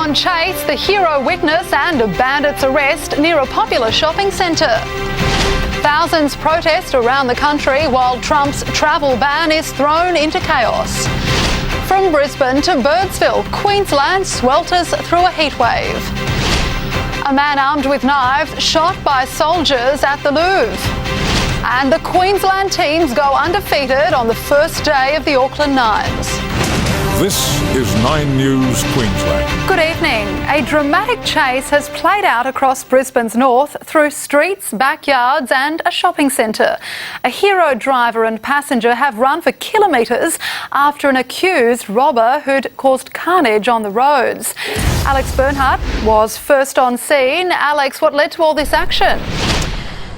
Gun chase, the hero witness and a bandit's arrest near a popular shopping centre. Thousands protest around the country while Trump's travel ban is thrown into chaos. From Brisbane to Birdsville, Queensland swelters through a heatwave. A man armed with knives shot by soldiers at the Louvre. And the Queensland teams go undefeated on the first day of the Auckland Nines. This is 9 News Queensland. Good evening. A dramatic chase has played out across Brisbane's north through streets, backyards and a shopping centre. A hero driver and passenger have run for kilometres after an accused robber who'd caused carnage on the roads. Alex Bernhardt was first on scene. Alex, what led to all this action?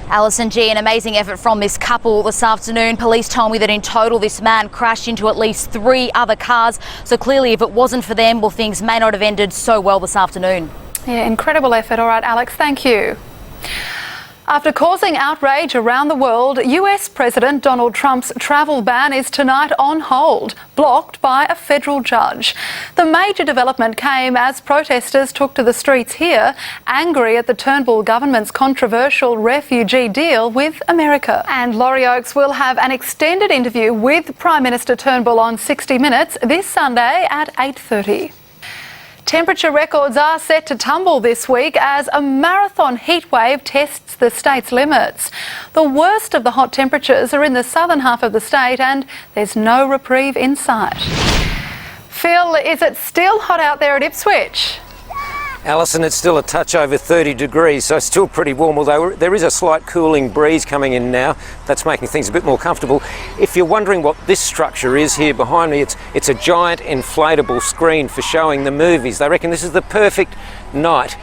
Alison G, an amazing effort from this couple this afternoon. Police told me that in total this man crashed into at least 3 other cars. So clearly if it wasn't for them, well, things may not have ended so well this afternoon. Yeah, incredible effort. All right, Alex, thank you. After causing outrage around the world, US President Donald Trump's travel ban is tonight on hold, blocked by a federal judge. The major development came as protesters took to the streets here, angry at the Turnbull government's controversial refugee deal with America. And Laurie Oakes will have an extended interview with Prime Minister Turnbull on 60 Minutes this Sunday at 8:30. Temperature records are set to tumble this week as a marathon heatwave tests the state's limits. The worst of the hot temperatures are in the southern half of the state and there's no reprieve in sight. Phil, is it still hot out there at Ipswich? Alison, it's still a touch over 30 degrees, so still pretty warm, although there is a slight cooling breeze coming in now. That's making things a bit more comfortable. If you're wondering what this structure is here behind me, it's a giant inflatable screen for showing the movies. They reckon this is the perfect night,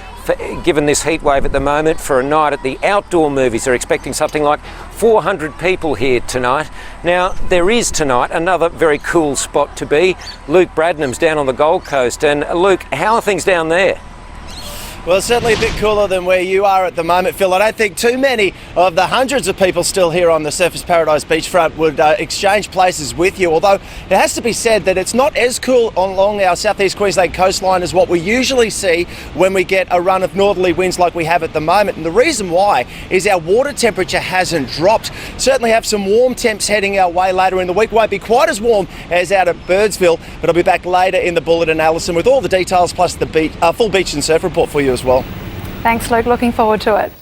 given this heat wave at the moment, for a night at the outdoor movies. They're expecting something like 400 people here tonight. Now, there is tonight another very cool spot to be. Luke Bradnam's down on the Gold Coast. And Luke, how are things down there? Well, it's certainly a bit cooler than where you are at the moment, Phil. I don't think too many of the hundreds of people still here on the Surfers Paradise beachfront would exchange places with you, although it has to be said that it's not as cool along our southeast Queensland coastline as what we usually see when we get a run of northerly winds like we have at the moment. And the reason why is our water temperature hasn't dropped. Certainly have some warm temps heading our way later in the week. Won't be quite as warm as out at Birdsville, but I'll be back later in the Bulletin, Alison, with all the details plus the full beach and surf report for you as well. Thanks, Luke. Looking forward to it.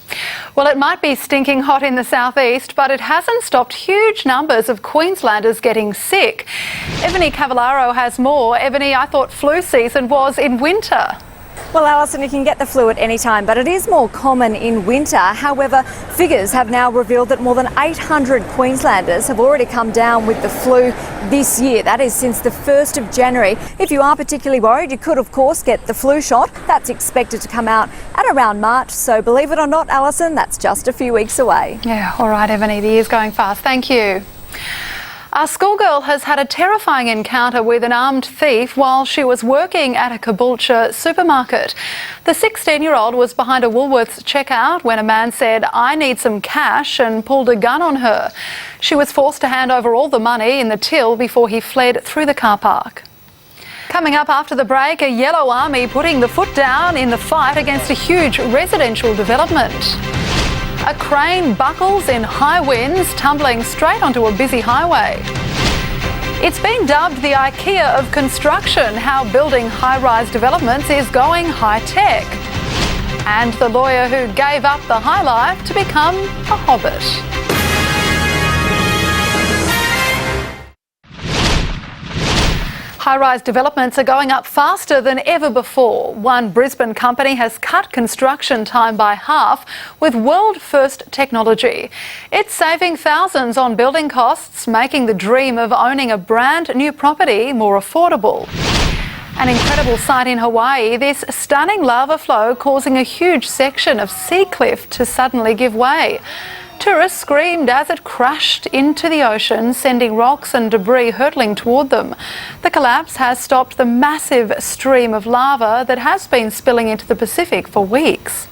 Well, it might be stinking hot in the southeast, but it hasn't stopped huge numbers of Queenslanders getting sick. Ebony Cavallaro has more. Ebony, I thought flu season was in winter. Well, Alison, you can get the flu at any time, but it is more common in winter. However, figures have now revealed that more than 800 Queenslanders have already come down with the flu this year. That is since the 1st of January. If you are particularly worried, you could, of course, get the flu shot. That's expected to come out at around March. So believe it or not, Alison, that's just a few weeks away. Yeah, all right, Ebony, the year's going fast. Thank you. A schoolgirl has had a terrifying encounter with an armed thief while she was working at a Caboolture supermarket. The 16-year-old was behind a Woolworths checkout when a man said, "I need some cash," and pulled a gun on her. She was forced to hand over all the money in the till before he fled through the car park. Coming up after the break, a yellow army putting the foot down in the fight against a huge residential development. A crane buckles in high winds, tumbling straight onto a busy highway. It's been dubbed the IKEA of construction, how building high-rise developments is going high-tech. And the lawyer who gave up the high life to become a hobbit. High-rise developments are going up faster than ever before. One Brisbane company has cut construction time by half with world-first technology. It's saving thousands on building costs, making the dream of owning a brand new property more affordable. An incredible sight in Hawaii, this stunning lava flow causing a huge section of sea cliff to suddenly give way. Tourists screamed as it crashed into the ocean, sending rocks and debris hurtling toward them. The collapse has stopped the massive stream of lava that has been spilling into the Pacific for weeks.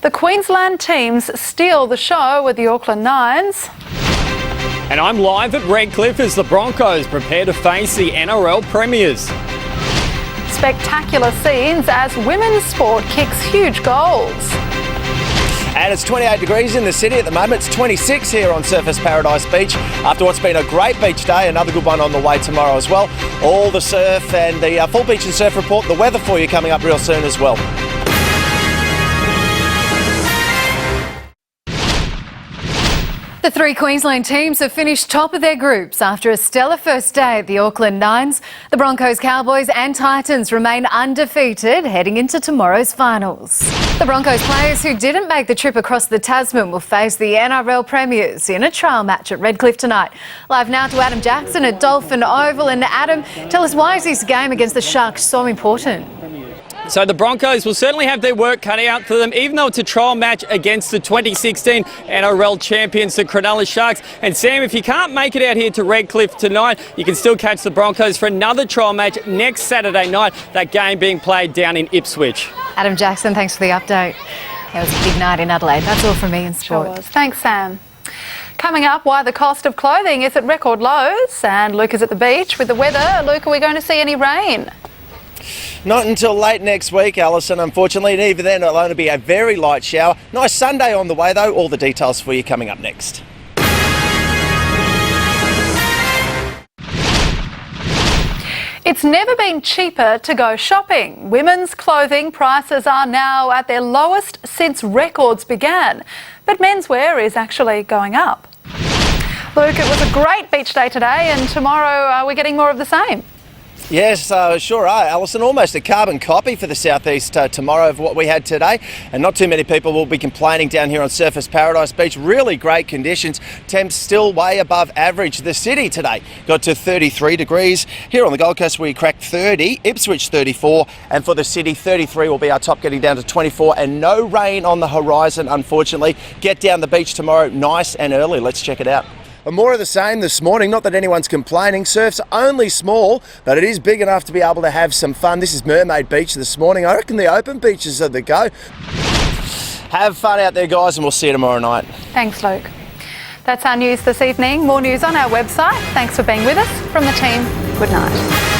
The Queensland teams steal the show with the Auckland Nines. And I'm live at Redcliffe as the Broncos prepare to face the NRL Premiers. spectacular scenes as women's sport kicks huge goals. And it's 28 degrees in the city at the moment. It's 26 here on Surfers Paradise Beach. After what's been a great beach day, another good one on the way tomorrow as well. All the surf and the full beach and surf report, the weather for you coming up real soon as well. The three Queensland teams have finished top of their groups after a stellar first day at the Auckland Nines. The Broncos, Cowboys and Titans remain undefeated heading into tomorrow's finals. The Broncos players who didn't make the trip across the Tasman will face the NRL Premiers in a trial match at Redcliffe tonight. Live now to Adam Jackson at Dolphin Oval. And Adam, tell us, why is this game against the Sharks so important? So the Broncos will certainly have their work cut out for them, even though it's a trial match against the 2016 NRL champions, the Cronulla Sharks. And Sam, if you can't make it out here to Redcliffe tonight, you can still catch the Broncos for another trial match next Saturday night, that game being played down in Ipswich. Adam Jackson, thanks for the update. It was a big night in Adelaide. That's all from me in sport. Sure was. Thanks, Sam. Coming up, why the cost of clothing is at record lows, and Luke is at the beach with the weather. Luke, are we going to see any rain? Not until late next week, Alison, unfortunately, and even then it'll only be a very light shower. Nice Sunday on the way though. All the details for you coming up next. It's never been cheaper to go shopping. Women's clothing prices are now at their lowest since records began, but menswear is actually going up. Luke, it was a great beach day today, and tomorrow we're getting more of the same. Yes, sure are, Alison. Almost a carbon copy for the southeast tomorrow of what we had today. And not too many people will be complaining down here on Surfers Paradise Beach. Really great conditions. Temps still way above average. The city today got to 33 degrees. Here on the Gold Coast we cracked 30, Ipswich 34. And for the city, 33 will be our top, getting down to 24. And no rain on the horizon, unfortunately. Get down the beach tomorrow nice and early. Let's check it out. And more of the same this morning. Not that anyone's complaining. Surf's only small, but it is big enough to be able to have some fun. This is Mermaid Beach this morning. I reckon the open beaches are the go. Have fun out there, guys, and we'll see you tomorrow night. Thanks, Luke. That's our news this evening. More news on our website. Thanks for being with us. From the team, good night.